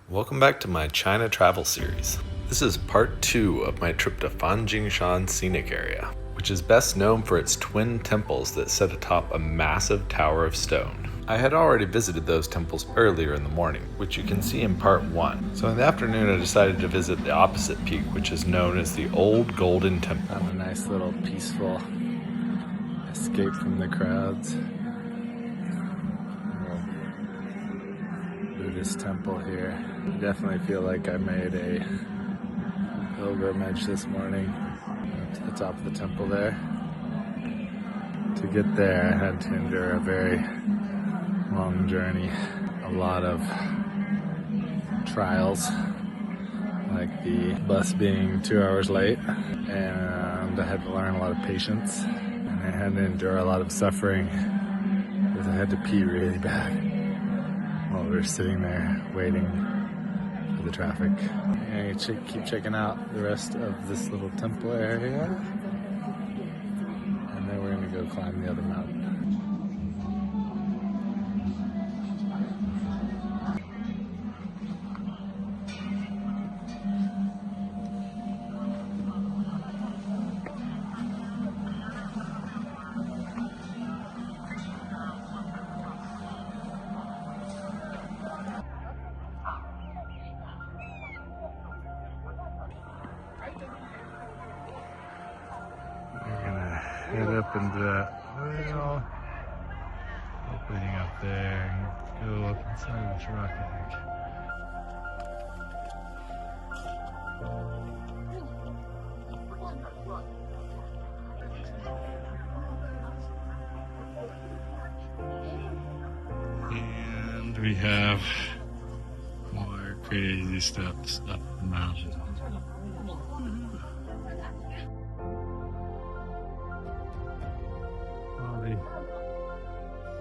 Welcome back to my China travel series. This is part 2 of my trip to Fanjingshan scenic area, which is best known for its twin temples that sit atop a massive tower of stone. I had already visited those temples earlier in the morning, which you can see in part 1. So in the afternoon I decided to visit the opposite peak, which is known as the Old Golden Temple. Found a nice little peaceful escape from the crowds. Buddhist temple here. I definitely feel like I made a pilgrimage this morning to the top of the temple there. To get there, I had to endure a very long journey. A lot of trials, like the bus being 2 hours late, and I had to learn a lot of patience, and I had to endure a lot of suffering because I had to pee really bad while we were sitting there waiting for the traffic. And I keep checking out the rest of this little temple area, and then we're gonna go climb the other mountain. Head up into that little opening up there and go up inside this rock, I think. And we have more crazy steps up the mountain.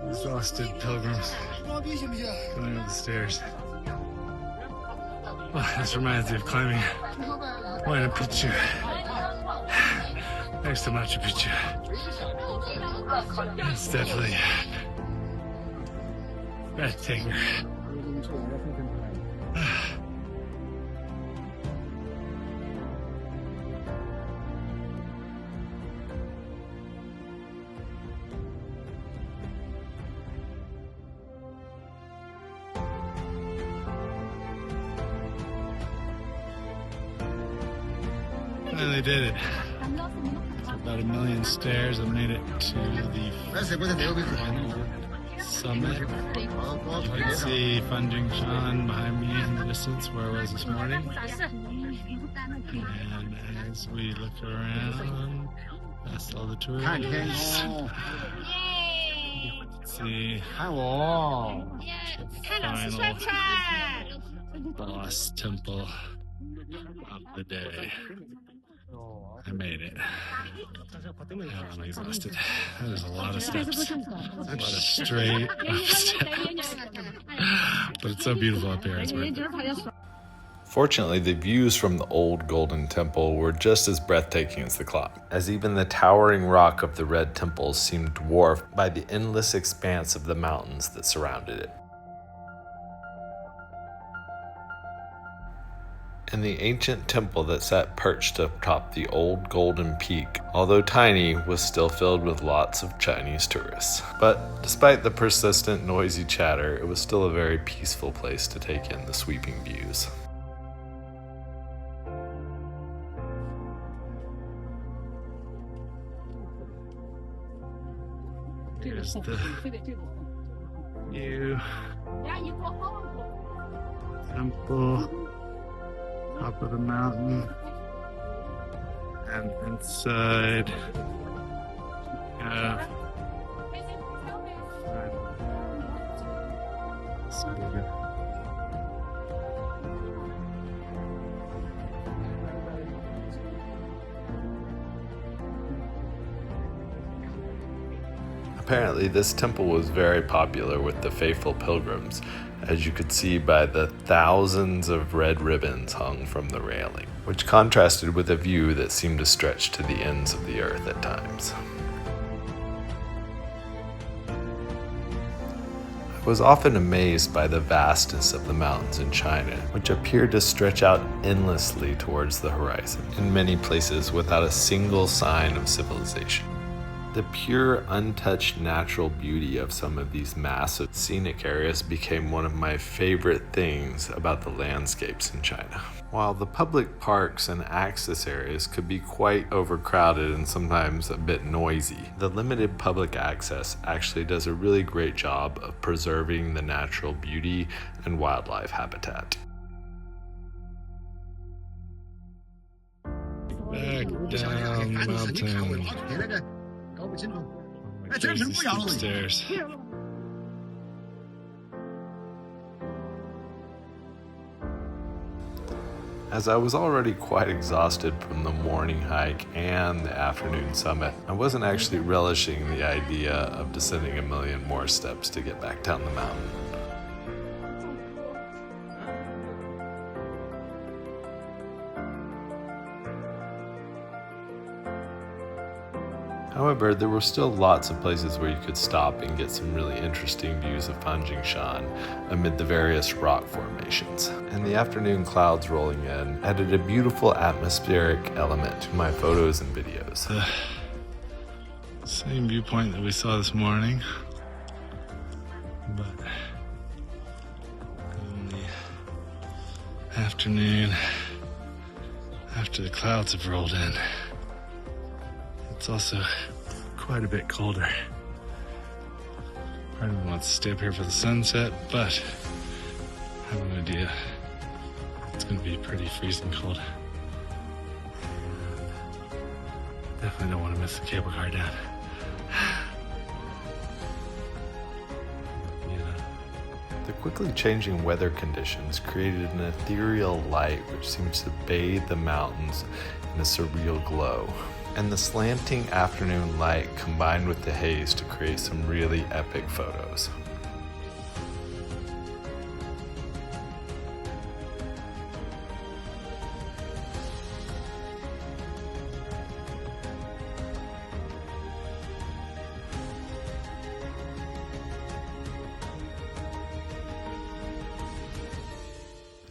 Exhausted pilgrims going up the stairs. Oh, this reminds me of climbing Machu Picchu next to Machu Picchu. It's definitely breathtaking. Finally did it. After about 1 million stairs, I made it to the final summit. You can see Fanjingshan behind me in the distance where I was this morning. And as we look around, past all the tourists, you can see the final boss temple of the day. I made it. I'm exhausted. There's a lot of steps. A lot of straight up steps. But it's so beautiful up here. It's worth it. Fortunately, the views from the Old Golden Temple were just as breathtaking as the climb, as even the towering rock of the red temples seemed dwarfed by the endless expanse of the mountains that surrounded it. And the ancient temple that sat perched atop the old golden peak, although tiny, was still filled with lots of Chinese tourists. But despite the persistent noisy chatter, it was still a very peaceful place to take in the sweeping views. Here's the view. Temple. Top of the mountain, and inside have Apparently, this temple was very popular with the faithful pilgrims, as you could see by the thousands of red ribbons hung from the railing, which contrasted with a view that seemed to stretch to the ends of the earth at times. I was often amazed by the vastness of the mountains in China, which appeared to stretch out endlessly towards the horizon, in many places without a single sign of civilization. The pure, untouched natural beauty of some of these massive scenic areas became one of my favorite things about the landscapes in China. While the public parks and access areas could be quite overcrowded and sometimes a bit noisy, the limited public access actually does a really great job of preserving the natural beauty and wildlife habitat. Back down the mountain. Crazy steep stairs. As I was already quite exhausted from the morning hike and the afternoon summit, I wasn't actually relishing the idea of descending a million more steps to get back down the mountain. However, there were still lots of places where you could stop and get some really interesting views of Fanjingshan amid the various rock formations. And the afternoon clouds rolling in added a beautiful atmospheric element to my photos and videos. Same viewpoint that we saw this morning, but in the afternoon, after the clouds have rolled in, it's also quite a bit colder. Part of me wants to stay up here for the sunset, but I have no idea. It's going to be pretty freezing cold. Definitely don't want to miss the cable car down. The quickly changing weather conditions created an ethereal light which seems to bathe the mountains in a surreal glow. And the slanting afternoon light combined with the haze to create some really epic photos.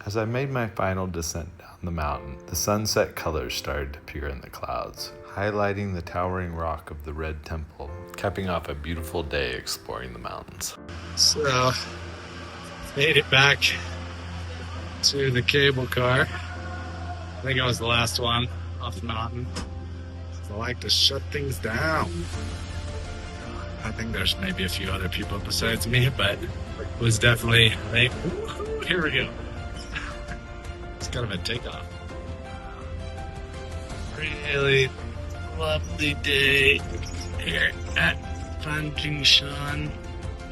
As I made my final descent down the mountain, the sunset colors started to appear in the clouds, highlighting the towering rock of the Red Temple, capping off a beautiful day exploring the mountains. So, made it back to the cable car. I think I was the last one off the mountain. I like to shut things down. I think there's maybe a few other people besides me, but it was definitely like, here we go. It's kind of a takeoff. Really lovely day here at Fanjingshan.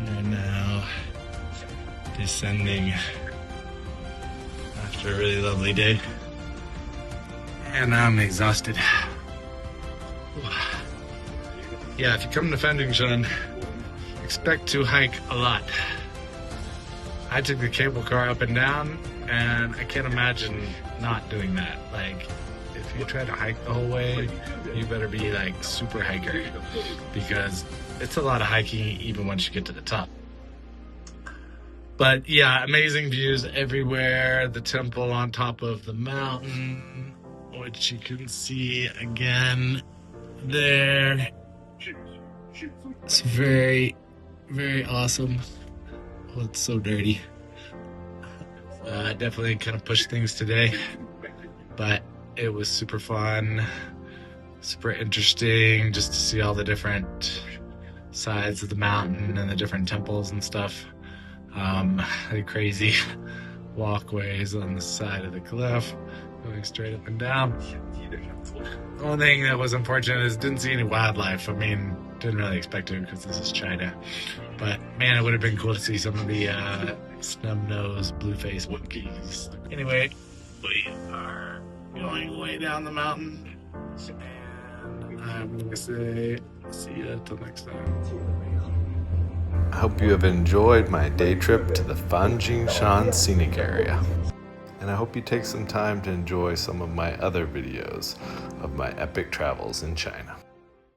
We're now descending after a really lovely day. And I'm exhausted. Yeah, if you come to Fanjingshan, expect to hike a lot. I took the cable car up and down, and I can't imagine not doing that. Like, if you try to hike the whole way, you better be like super hiker, because it's a lot of hiking even once you get to the top. But yeah, amazing views everywhere. The temple on top of the mountain, which you can see again there. It's very, very awesome. Oh, it's so dirty. Definitely kind of pushed things today, but it was super fun, super interesting just to see all the different sides of the mountain and the different temples and stuff. The crazy walkways on the side of the cliff going straight up and down. The only thing that was unfortunate is didn't see any wildlife. I mean, didn't really expect to because this is China. But man, it would have been cool to see some of the snub-nosed, blue-faced monkeys. Anyway, we are going way down the mountain. And I'm going to say, see you until next time. I hope you have enjoyed my day trip to the Fanjingshan scenic area. And I hope you take some time to enjoy some of my other videos of my epic travels in China.